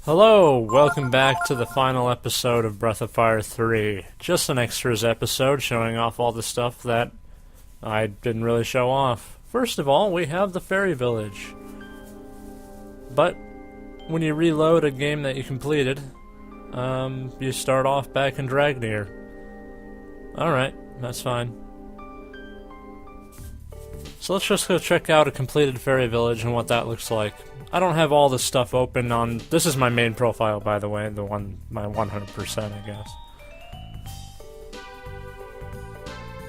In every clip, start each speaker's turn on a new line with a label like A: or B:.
A: Hello, welcome back to the final episode of Breath of Fire 3. Just an extras episode showing off all the stuff that I didn't really show off. First of all, we have the Fairy Village. But when you reload a game that you completed, you start off back in Dragnir. Alright, that's fine. So let's just go check out a completed Fairy Village and what that looks like. I don't have all this stuff open on... This is my main profile, by the way, my 100%, I guess.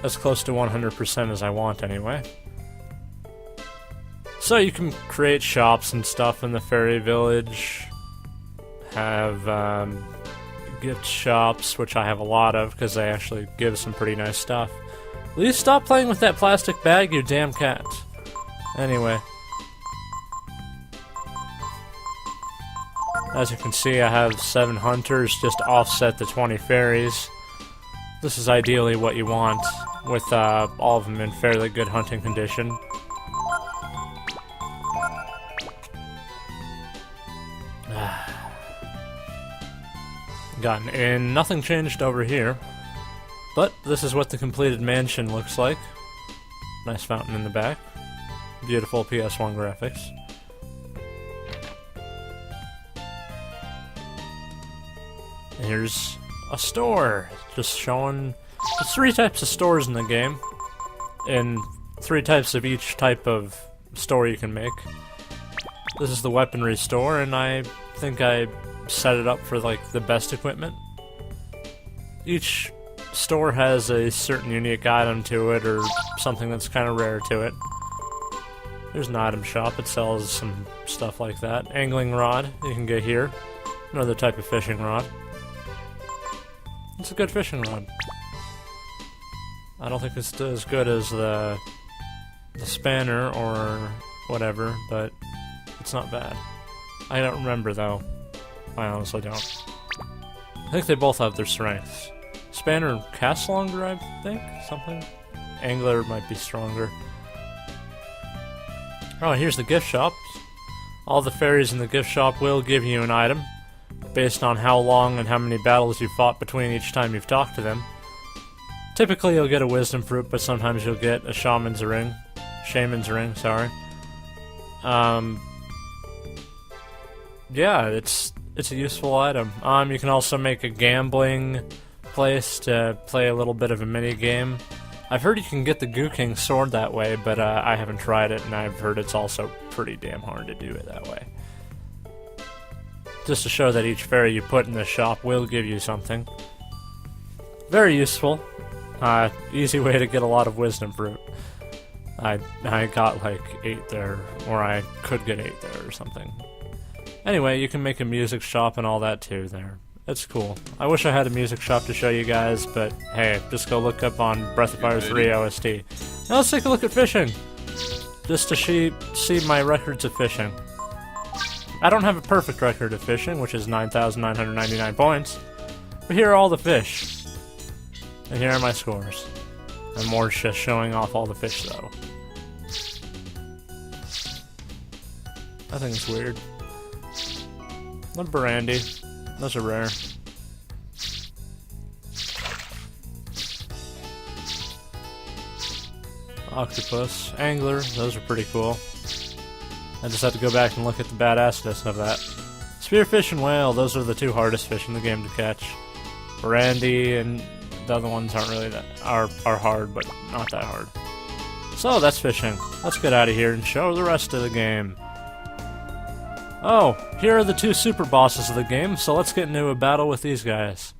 A: As close to 100% as I want, anyway. So you can create shops and stuff in the Fairy Village. Have, gift shops, which I have a lot of, because they actually give some pretty nice stuff. Will you stop playing with that plastic bag, you damn cat? Anyway. As you can see, I have 7 hunters just to offset the 20 fairies. This is ideally what you want, with all of them in fairly good hunting condition. Gotten in. Nothing changed over here. But this is what the completed mansion looks like. Nice fountain in the back. Beautiful PS1 graphics. Here's a store, just showing... There's 3 types of stores in the game, and 3 types of each type of store you can make. This is the weaponry store, and I think I set it up for, like, the best equipment. Each store has a certain unique item to it, or something that's kind of rare to it. There's an item shop, it sells some stuff like that. Angling rod, you can get here. Another type of fishing rod. It's a good fishing rod. I don't think it's as good as the spanner or whatever, but it's not bad. I don't remember though. I honestly don't. I think they both have their strengths. Spanner casts longer, I think? Something? Angler might be stronger. Oh, here's the gift shop. All the fairies in the gift shop will give you an item, based on how long and how many battles you've fought between each time you've talked to them. Typically you'll get a wisdom fruit, but sometimes you'll get a shaman's ring, sorry. Yeah, it's a useful item. You can also make a gambling place to play a little bit of a mini game. I've heard you can get the Goo King sword that way, but I haven't tried it, and I've heard it's also pretty damn hard to do it that way. Just to show that each fairy you put in the shop will give you something. Very useful. Easy way to get a lot of wisdom fruit. I got like 8 there, or I could get 8 there or something. Anyway, you can make a music shop and all that too there. It's cool. I wish I had a music shop to show you guys, but hey, just go look up on Breath of Fire 3 OST. Now let's take a look at fishing! Just to see my records of fishing. I don't have a perfect record of fishing, which is 9,999 points, but here are all the fish. And here are my scores. I'm more just showing off all the fish, though. I think it's weird. What brandy? Those are rare. Octopus. Angler. Those are pretty cool. I just have to go back and look at the badassness of that. Spearfish and whale, those are the 2 hardest fish in the game to catch. Brandy and the other ones aren't really are hard, but not that hard. So that's fishing. Let's get out of here and show the rest of the game. Oh, here are the 2 super bosses of the game, so let's get into a battle with these guys.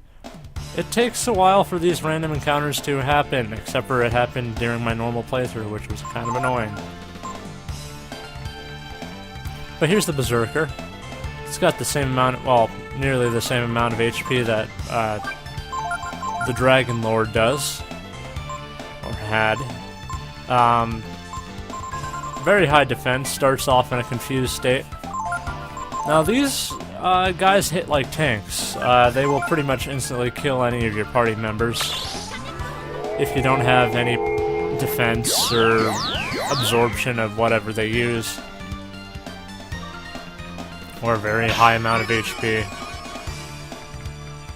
A: It takes a while for these random encounters to happen, except for it happened during my normal playthrough, which was kind of annoying. But here's the Berserker. It's got the same amount, well, nearly the same amount of HP that the Dragon Lord does, or had. Very high defense, starts off in a confused state. Now these guys hit like tanks. They will pretty much instantly kill any of your party members if you don't have any defense or absorption of whatever they use. or a very high amount of HP.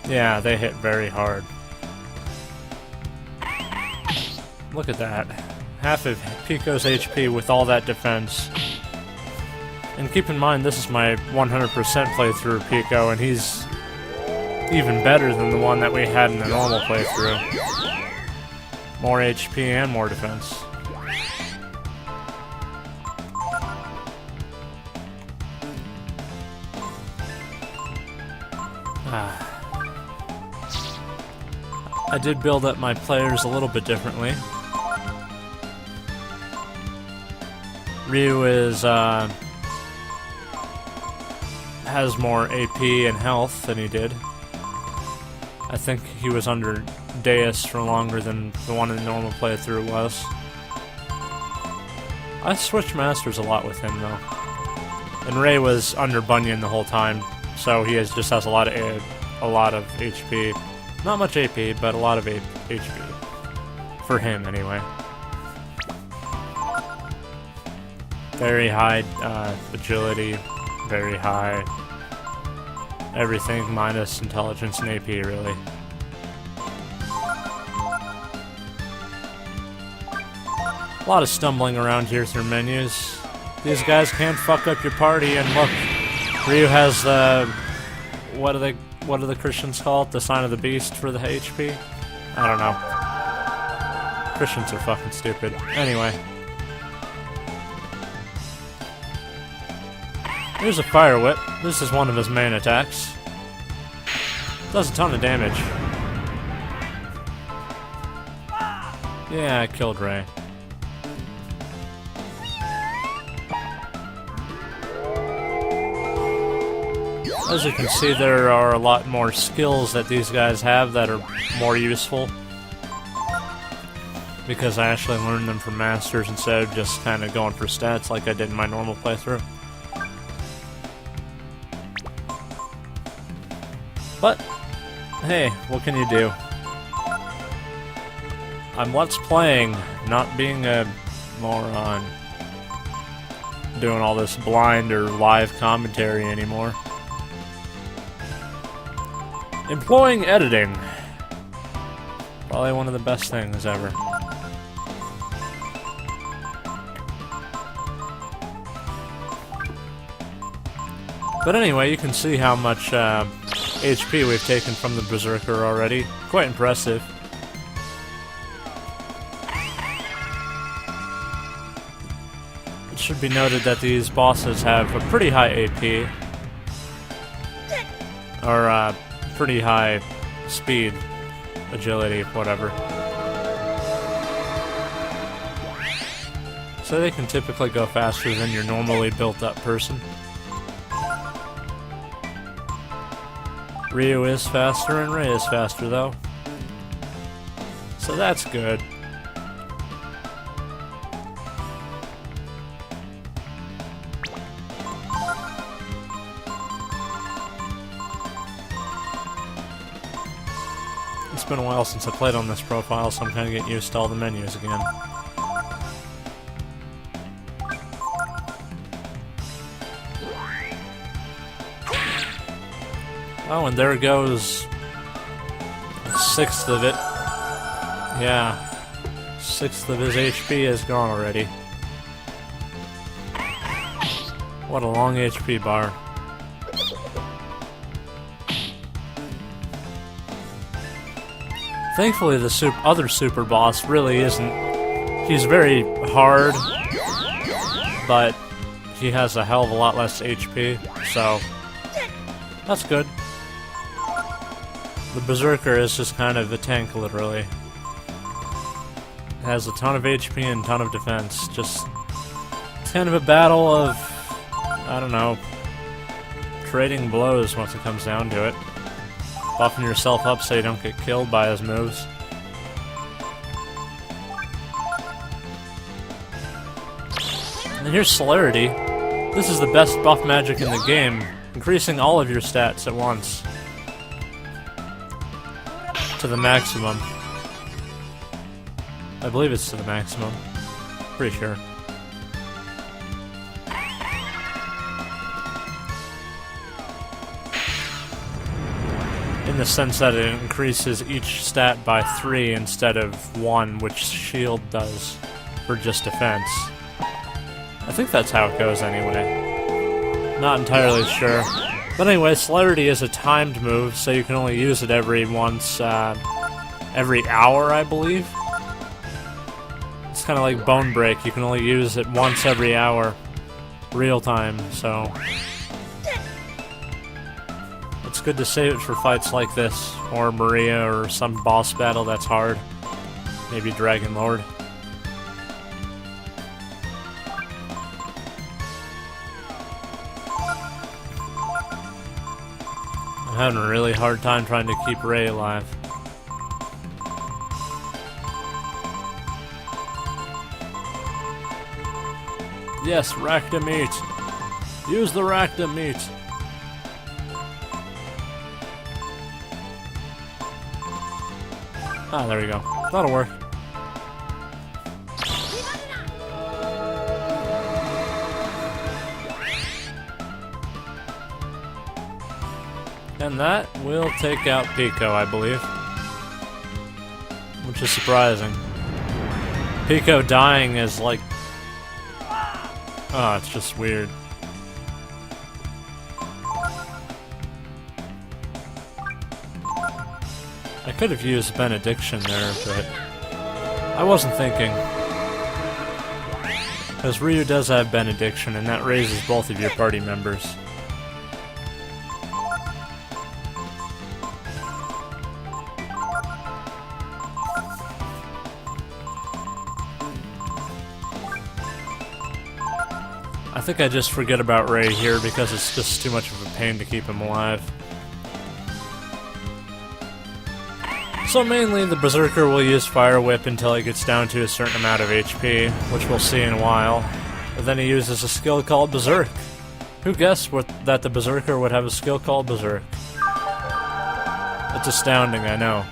A: Yeah, they hit very hard. Look at that. Half of Pico's HP with all that defense. And keep in mind, this is my 100% playthrough of Pico, and he's even better than the one that we had in the normal playthrough. More HP and more defense. I did build up my players a little bit differently. Ryu has more AP and health than he did. I think he was under Deus for longer than the one in the normal playthrough was. I switched masters a lot with him though. And Ray was under Bunyan the whole time, so he just has a lot of HP. Not much AP, but a lot of HP. For him, anyway. Very high agility, very high everything minus intelligence and AP, really. A lot of stumbling around here through menus. These guys can fuck up your party, and look, Ryu has the... What do the Christians call it? The sign of the beast for the HP? I don't know. Christians are fucking stupid. Anyway. Here's a Fire Whip. This is one of his main attacks. Does a ton of damage. Yeah, I killed Ray. As you can see, there are a lot more skills that these guys have that are more useful. Because I actually learned them from masters instead of just kind of going for stats like I did in my normal playthrough. But, hey, what can you do? I'm Let's Playing, not being a moron. Doing all this blind or live commentary anymore. Employing editing. Probably one of the best things ever. But anyway, you can see how much HP we've taken from the Berserker already. Quite impressive. It should be noted that these bosses have a pretty high AP. Or, pretty high speed, agility, whatever. So they can typically go faster than your normally built-up person. Ryu is faster and Ray is faster though. So that's good. It's been a while since I played on this profile, so I'm kind of getting used to all the menus again. Oh, and there goes a sixth of it. Yeah, sixth of his HP is gone already. What a long HP bar. Thankfully, the other super boss really isn't... He's very hard, but he has a hell of a lot less HP, so that's good. The Berserker is just kind of a tank, literally. Has a ton of HP and a ton of defense. Just... It's kind of a battle of... I don't know... trading blows once it comes down to it. Buffing yourself up so you don't get killed by his moves. And here's Celerity. This is the best buff magic in the game, increasing all of your stats at once. To the maximum. I believe it's to the maximum. Pretty sure. the sense that it increases each stat by 3 instead of 1, which shield does for just defense. I think that's how it goes anyway. Not entirely sure. But anyway, Celerity is a timed move, so you can only use it every hour, I believe. It's kind of like Bone Break, you can only use it once every hour, real time, so it's good to save it for fights like this, or Maria, or some boss battle that's hard. Maybe Dragon Lord. I'm having a really hard time trying to keep Ray alive. Yes, Rakta meat. Use the Rakta meat. Ah, there we go. That'll work. And that will take out Pico, I believe. Which is surprising. Pico dying is like... oh, it's just weird. I could have used Benediction there, but I wasn't thinking. Because Ryu does have Benediction, and that raises both of your party members. I think I just forget about Ray here because it's just too much of a pain to keep him alive. So mainly the Berserker will use Fire Whip until he gets down to a certain amount of HP, which we'll see in a while. But then he uses a skill called Berserk. Who guessed that the Berserker would have a skill called Berserk? It's astounding, I know.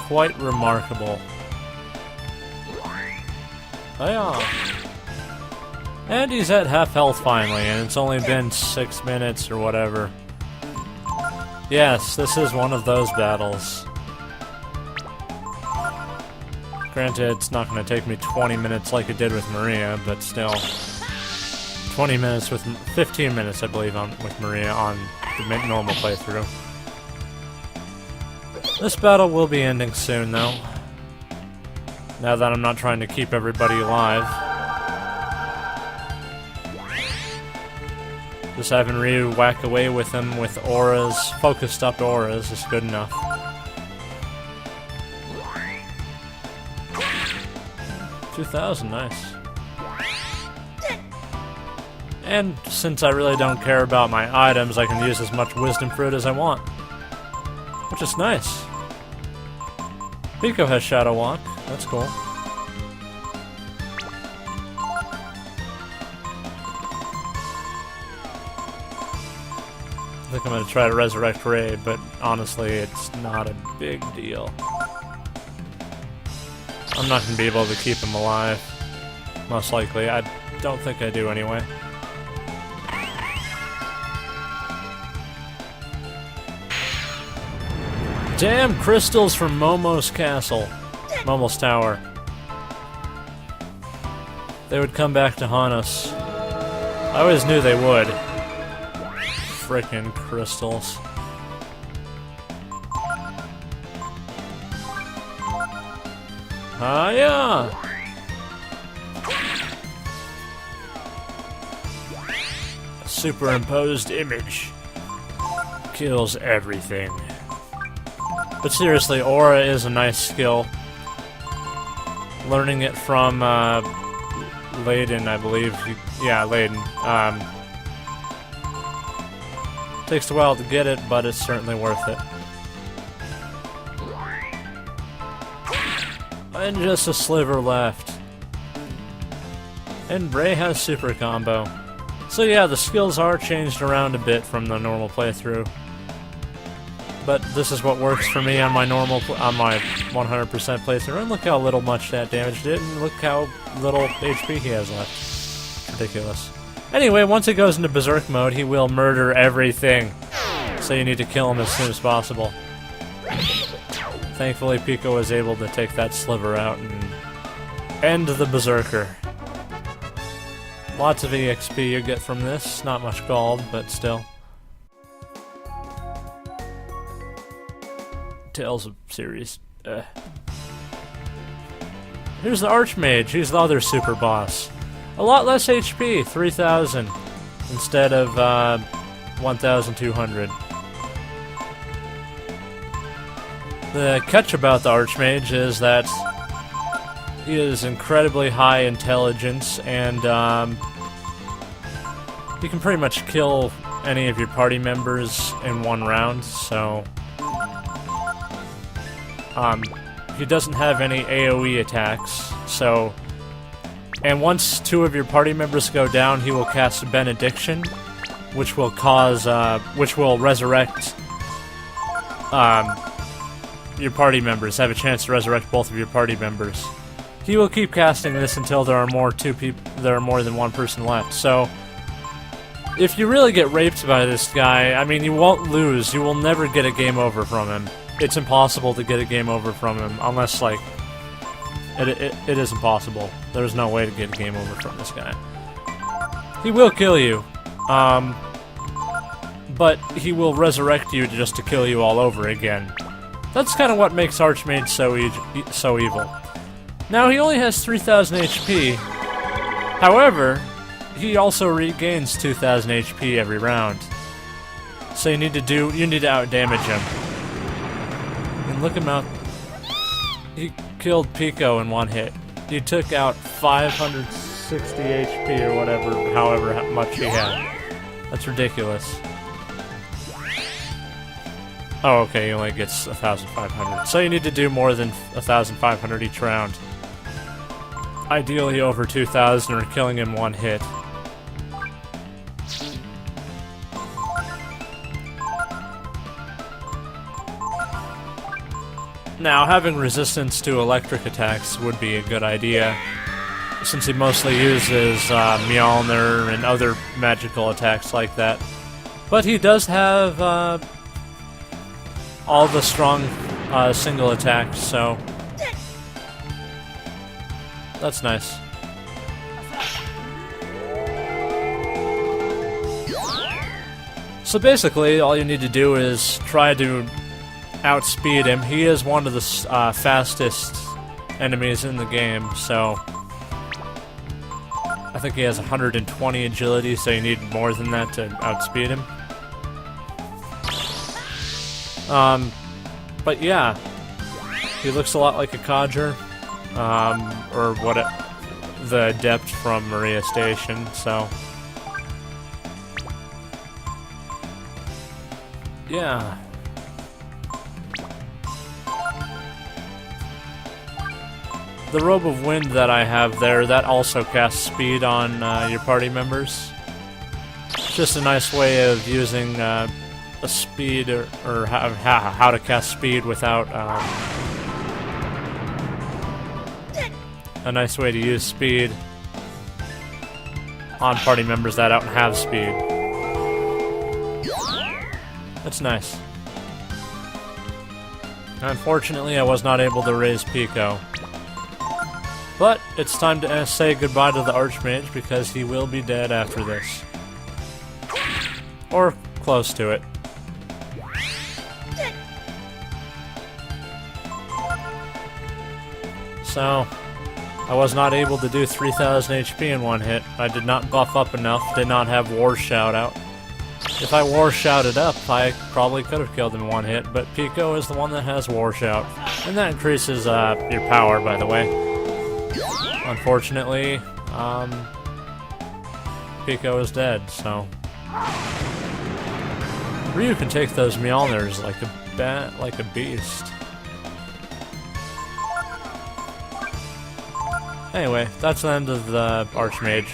A: Quite remarkable. Oh yeah. And he's at half health finally, and it's only been 6 minutes or whatever. Yes, this is one of those battles. Granted, it's not going to take me 20 minutes like it did with Maria, but still. 20 minutes with... 15 minutes, I believe, with Maria on the normal playthrough. This battle will be ending soon, though. Now that I'm not trying to keep everybody alive. Just having Ryu whack away with him with auras, focused up auras, is good enough. $2,000, nice. And since I really don't care about my items, I can use as much Wisdom Fruit as I want. Which is nice. Pico has Shadow Walk, that's cool. I think I'm going to try to resurrect Ray, but honestly, it's not a big deal. I'm not going to be able to keep him alive. Most likely. I don't think I do anyway. Damn crystals from Momo's castle. Momo's tower. They would come back to haunt us. I always knew they would. Frickin' crystals. Ah, yeah! A superimposed image kills everything. But seriously, Aura is a nice skill. Learning it from Layden, I believe. Yeah, Layden. Takes a while to get it, but it's certainly worth it. And just a sliver left. And Ray has super combo. So yeah, the skills are changed around a bit from the normal playthrough. But this is what works for me on my on my 100% playthrough. And look how little much that damage did, and look how little HP he has left. Ridiculous. Anyway, once he goes into Berserk mode, he will murder everything. So you need to kill him as soon as possible. Thankfully, Pico was able to take that sliver out and end the Berserker. Lots of EXP you get from this. Not much gold, but still. Tales of series. Here's the Archmage. He's the other super boss. A lot less HP, 3,000 instead of 1,200. The catch about the Archmage is that he is incredibly high intelligence, and you can pretty much kill any of your party members in one round, so he doesn't have any AoE attacks, so, and once 2 of your party members go down, he will cast Benediction, which will cause, which will resurrect, your party members, have a chance to resurrect both of your party members. He will keep casting this until there are more than one person left, so if you really get raped by this guy, I mean, you won't lose, you will never get a game over from him. It's impossible to get a game over from him, unless, like, it is impossible. There's no way to get a game over from this guy. He will kill you, but he will resurrect you just to kill you all over again. That's kind of what makes Archmage so evil. Now, he only has 3,000 HP. However, he also regains 2,000 HP every round. So you need to outdamage him. And look him out. He killed Pico in one hit. He took out 560 HP or whatever, however much he had. That's ridiculous. Oh, okay, he only gets 1,500. So you need to do more than 1,500 each round. Ideally over 2,000 or killing him one hit. Now, having resistance to electric attacks would be a good idea, since he mostly uses Mjolnir and other magical attacks like that. But he does have all the strong single attacks, so that's nice. So basically, all you need to do is try to outspeed him. He is one of the fastest enemies in the game, so I think he has 120 agility, so you need more than that to outspeed him. But yeah, he looks a lot like a codger, or the adept from Maria Station, so yeah. The Robe of Wind that I have there, that also casts speed on your party members. It's just a nice way of using a speed, or how to cast speed without... a nice way to use speed on party members that don't have speed. That's nice. Unfortunately, I was not able to raise Pico. But it's time to say goodbye to the Archmage, because he will be dead after this. Or close to it. So, I was not able to do 3,000 HP in one hit. I did not buff up enough, did not have War Shout out. If I War Shouted up, I probably could have killed him in one hit, but Pico is the one that has War Shout. And that increases your power, by the way. Unfortunately, Pico is dead, so... Ryu can take those Mjolnirs like a beast. Anyway, that's the end of the Archmage.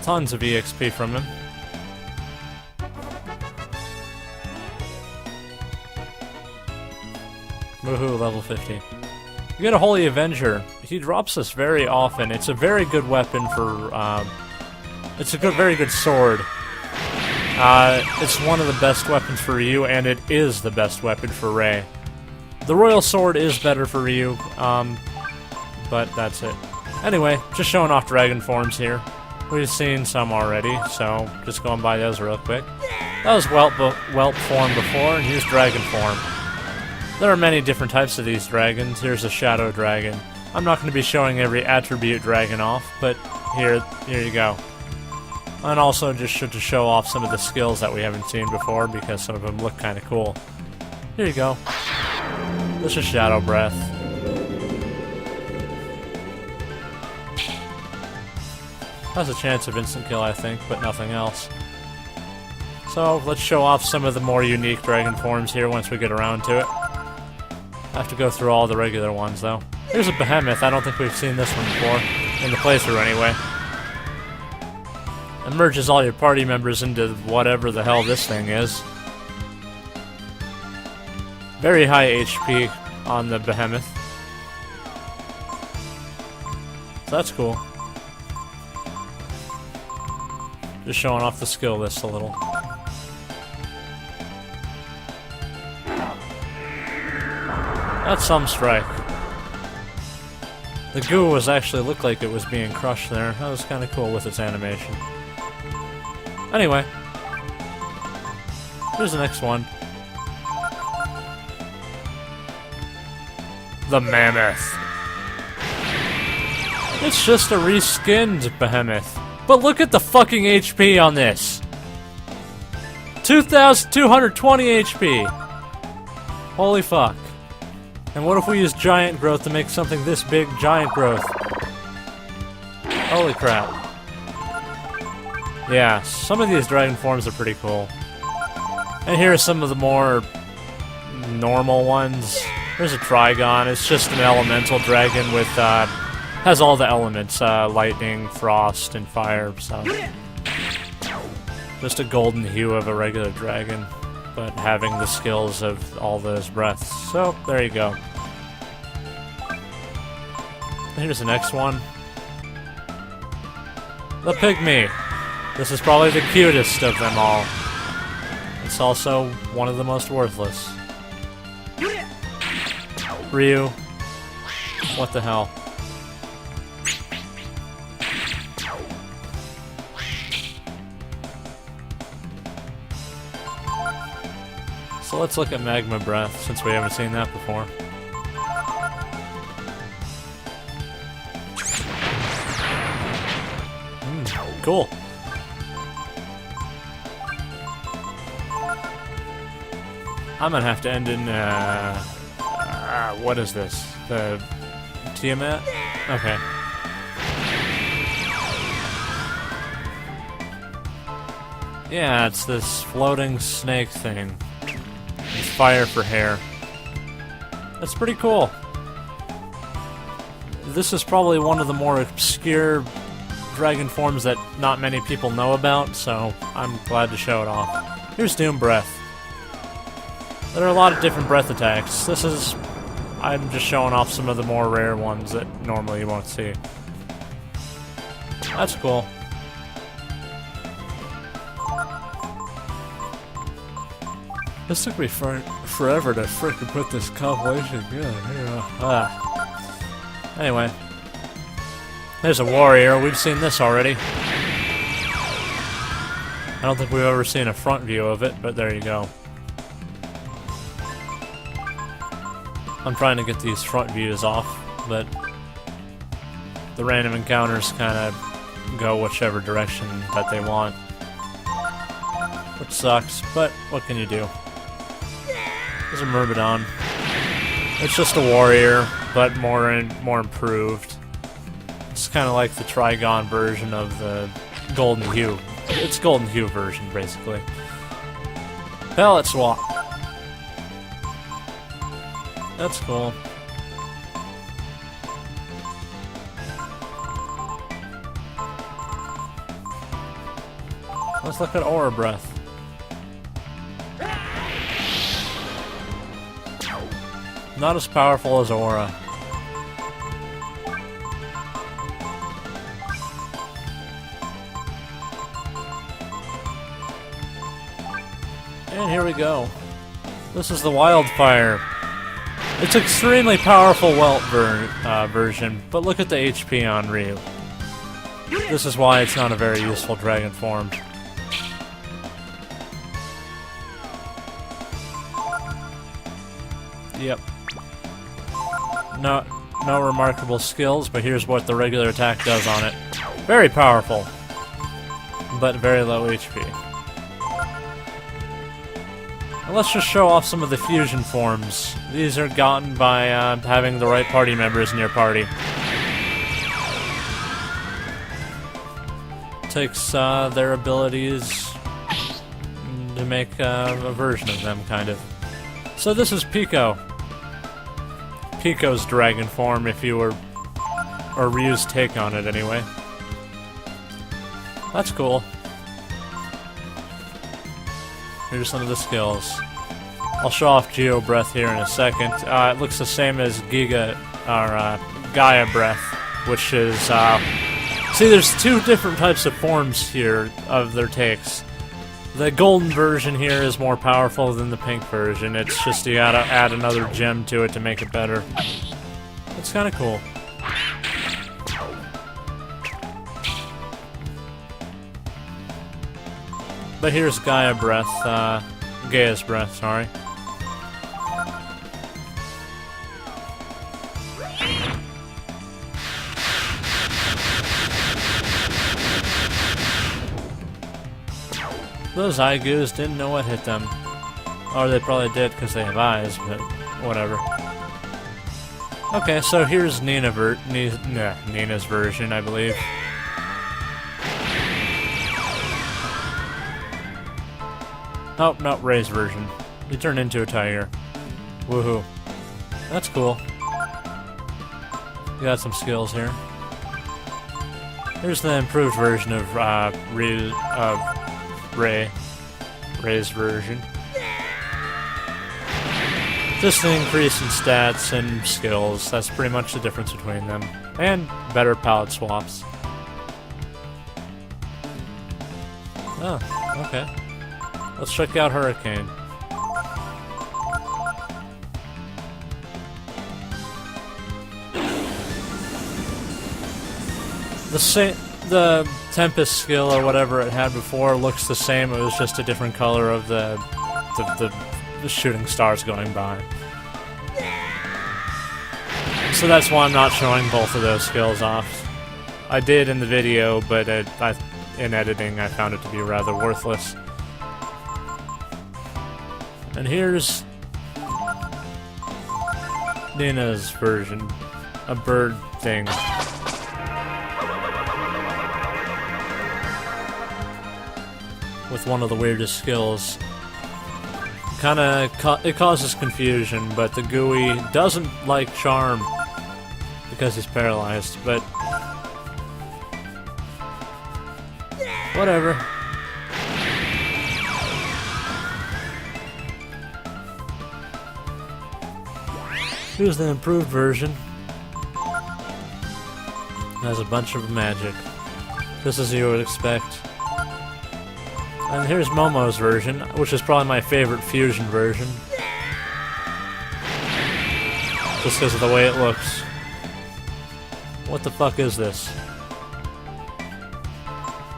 A: Tons of EXP from him. Woohoo, level 50. You get a Holy Avenger. He drops this very often. It's a very good weapon for, it's a very good sword. It's one of the best weapons for Ryu, and it is the best weapon for Rei. The Royal Sword is better for Ryu, but that's it. Anyway, just showing off dragon forms here. We've seen some already, so just going by those real quick. That was Whelp form before, and here's dragon form. There are many different types of these dragons. Here's a Shadow Dragon. I'm not going to be showing every attribute dragon off, but here you go. And also just to show off some of the skills that we haven't seen before, because some of them look kind of cool. Here you go. This is Shadow Breath. Has a chance of instant kill, I think, but nothing else. So, let's show off some of the more unique dragon forms here once we get around to it. I have to go through all the regular ones, though. Here's a Behemoth. I don't think we've seen this one before. In the playthrough, anyway. It merges all your party members into whatever the hell this thing is. Very high HP on the Behemoth. So that's cool. Just showing off the skill list a little. That's some strike. The goo was actually looked like it was being crushed there. That was kind of cool with its animation. Anyway, here's the next one. The Mammoth. It's just a reskinned Behemoth. But look at the fucking HP on this. 2,220 HP. Holy fuck. And what if we use Giant Growth to make something this big? Giant Growth. Holy crap. Yeah, some of these dragon forms are pretty cool. And here are some of the more normal ones. There's a Trigon. It's just an elemental dragon with, has all the elements, lightning, frost, and fire, so. Just a golden hue of a regular dragon, but having the skills of all those breaths. So, there you go. Here's the next one. The Pygmy. This is probably the cutest of them all. It's also one of the most worthless. Ryu. What the hell? So let's look at Magma Breath, since we haven't seen that before. Cool. I'm gonna have to end in, what is this? The Tiamat? Okay. Yeah, it's this floating snake thing. It's fire for hair. That's pretty cool. This is probably one of the more obscure dragon forms that not many people know about, so I'm glad to show it off. Here's Doom Breath. There are a lot of different breath attacks. I'm just showing off some of the more rare ones that normally you won't see. That's cool. This took me forever to frickin' put this compilation together. Anyway. There's a warrior. We've seen this already. I don't think we've ever seen a front view of it, but there you go. I'm trying to get these front views off, but the random encounters kind of go whichever direction that they want. Which sucks, but what can you do? There's a Myrmidon. It's just a warrior, but more improved. It's kind of like the Trigon version of the Golden Hue. It's Golden Hue version, basically. Pellet Swap. That's cool. Let's look at Aura Breath. Not as powerful as Aura. And here we go. This is the Wildfire. It's extremely powerful Welt version, but look at the HP on Ryu. This is why it's not a very useful dragon form. Yep. No remarkable skills, but here's what the regular attack does on it. Very powerful, but very low HP. And let's just show off some of the fusion forms. These are gotten by having the right party members in your party. Takes their abilities to make a version of them, kind of. So this is Pico. Pico's dragon form, if you were... or Ryu's take on it, anyway. That's cool. Here's some of the skills. I'll show off Geo Breath here in a second. It looks the same as Gaia Breath, which is... see, there's two different types of forms here of their takes. The golden version here is more powerful than the pink version. It's just you gotta add another gem to it to make it better. It's kinda cool. But here's Gaia's Breath, sorry. Those Aigus didn't know what hit them. Or they probably did because they have eyes, but whatever. Okay, so here's Nina's version, I believe. Oh, no, Ray's version. He turned into a tiger. Woohoo. That's cool. You got some skills here. Here's the improved version of Ray's version. Just an increase in stats and skills. That's pretty much the difference between them. And better palette swaps. Oh, okay. Let's check out Hurricane. The Tempest skill or whatever it had before looks the same. It was just a different color of the shooting stars going by. So that's why I'm not showing both of those skills off. I did in the video, but in editing I found it to be rather worthless. And here's Nina's version. A bird thing. With one of the weirdest skills. It causes confusion, but the GUI doesn't like Charm because he's paralyzed, but whatever. Here's the improved version. It has a bunch of magic, just as you would expect. And here's Momo's version, which is probably my favorite fusion version. Just because of the way it looks. What the fuck is this?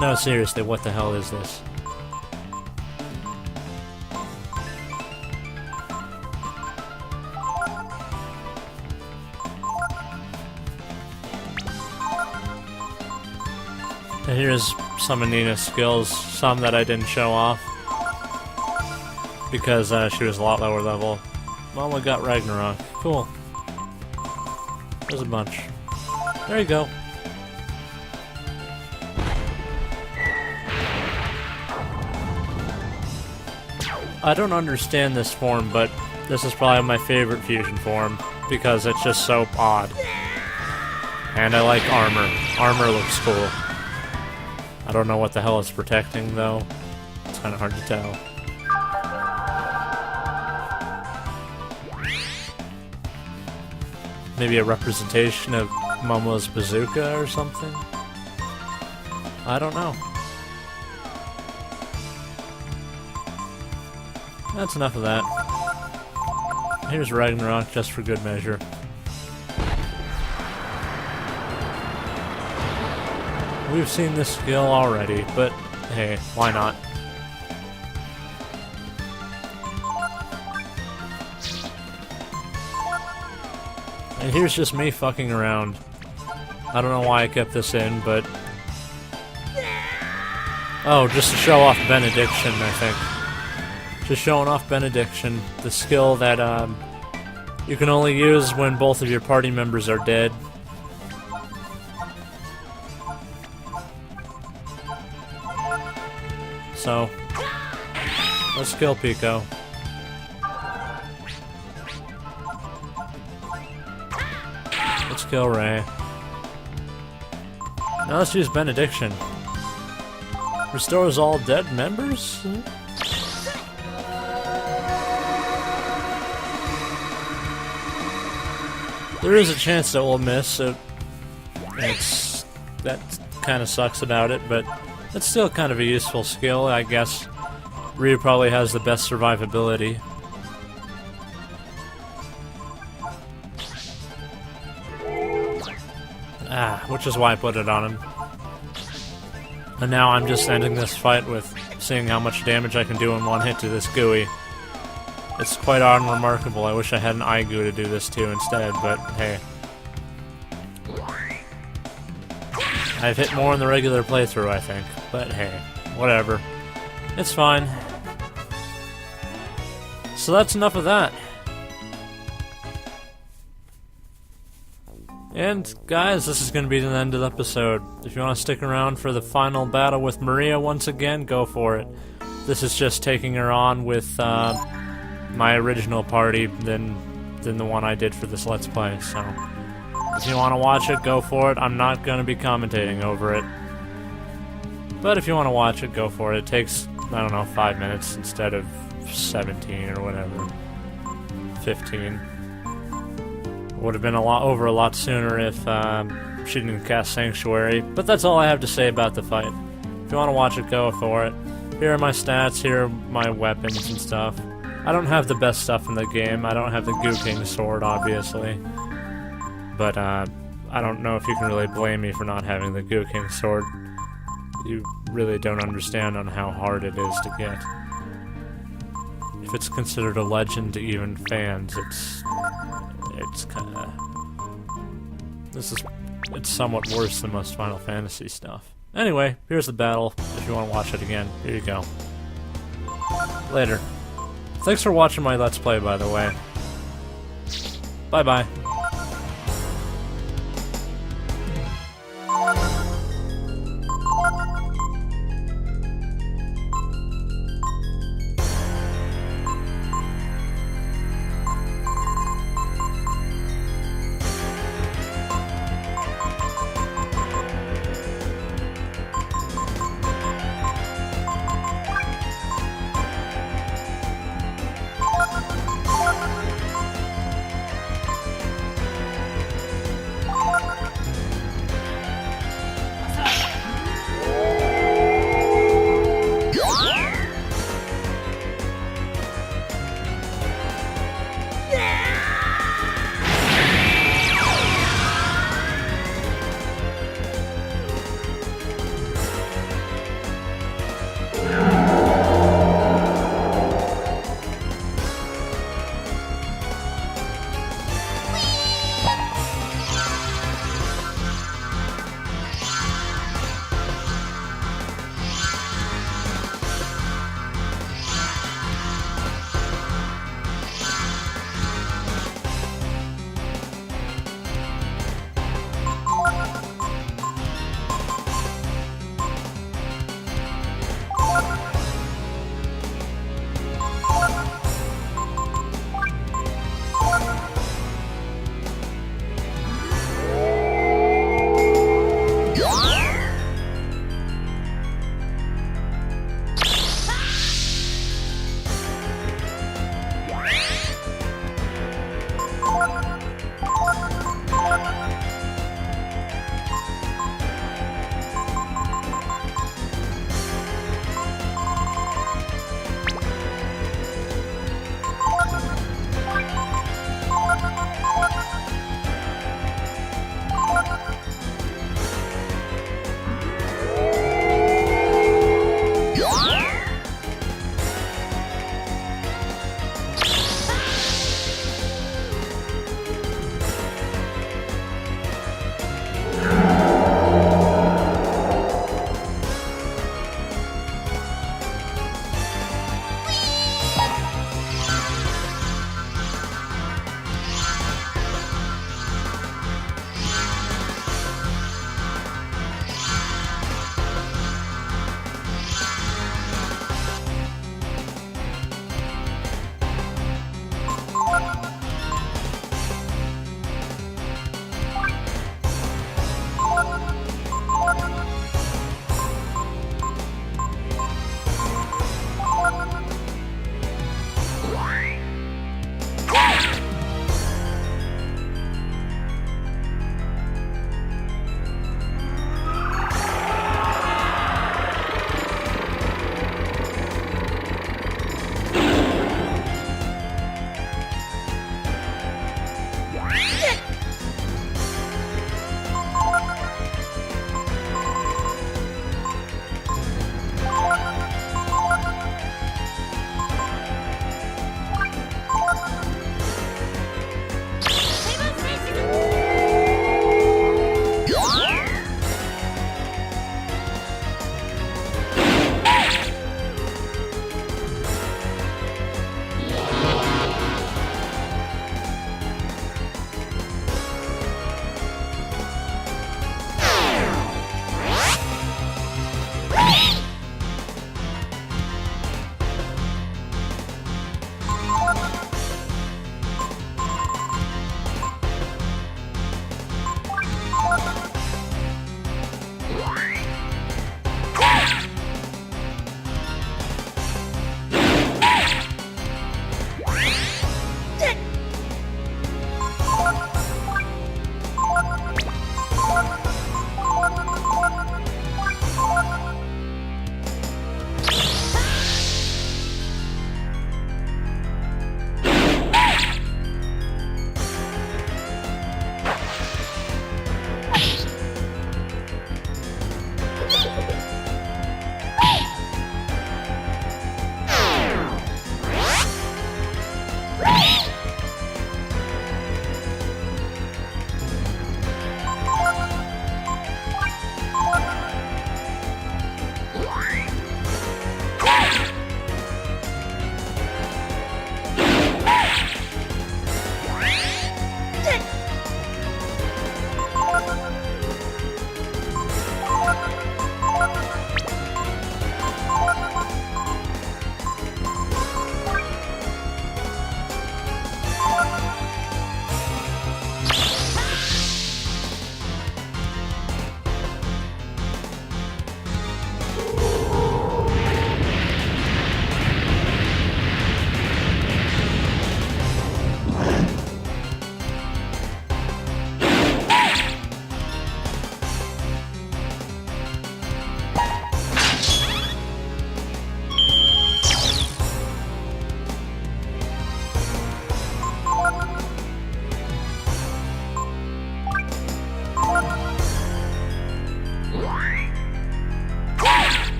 A: No, seriously, what the hell is this? And here's some of Nina's skills, some that I didn't show off because she was a lot lower level. Well, we got Ragnarok. Cool. There's a bunch. There you go. I don't understand this form, but this is probably my favorite fusion form because it's just so odd. And I like armor. Armor looks cool. I don't know what the hell it's protecting, though. It's kind of hard to tell. Maybe a representation of Momo's bazooka or something? I don't know. That's enough of that. Here's Ragnarok, just for good measure. We've seen this skill already, but hey, why not? And here's just me fucking around. I don't know why I kept this in, but... Oh, just to show off Benediction, I think. Just showing off Benediction, the skill that you can only use when both of your party members are dead. So, let's kill Pico. Let's kill Ray. Now let's use Benediction. Restores all dead members? There is a chance that we'll miss, so that kind of sucks about it, but it's still kind of a useful skill, I guess. Ryu probably has the best survivability. Which is why I put it on him. And now I'm just ending this fight with seeing how much damage I can do in one hit to this GUI. It's quite unremarkable. I wish I had an iGoo to do this too instead, but hey. I've hit more in the regular playthrough, I think. But hey, whatever. It's fine. So that's enough of that. And guys, this is going to be the end of the episode. If you want to stick around for the final battle with Maria once again, go for it. This is just taking her on with my original party than the one I did for this Let's Play, so if you want to watch it, go for it. I'm not going to be commentating over it. But if you want to watch it, go for it. It takes, I don't know, 5 minutes instead of 17 or whatever. 15. Would have been a lot sooner if she didn't cast Sanctuary. But that's all I have to say about the fight. If you want to watch it, go for it. Here are my stats, here are my weapons and stuff. I don't have the best stuff in the game. I don't have the Goo King sword, obviously. But I don't know if you can really blame me for not having the Goo King sword. You really don't understand on how hard it is to get. If it's considered a legend to even fans, it's kinda... It's somewhat worse than most Final Fantasy stuff. Anyway, here's the battle. If you want to watch it again, here you go. Later. Thanks for watching my Let's Play, by the way. Bye-bye.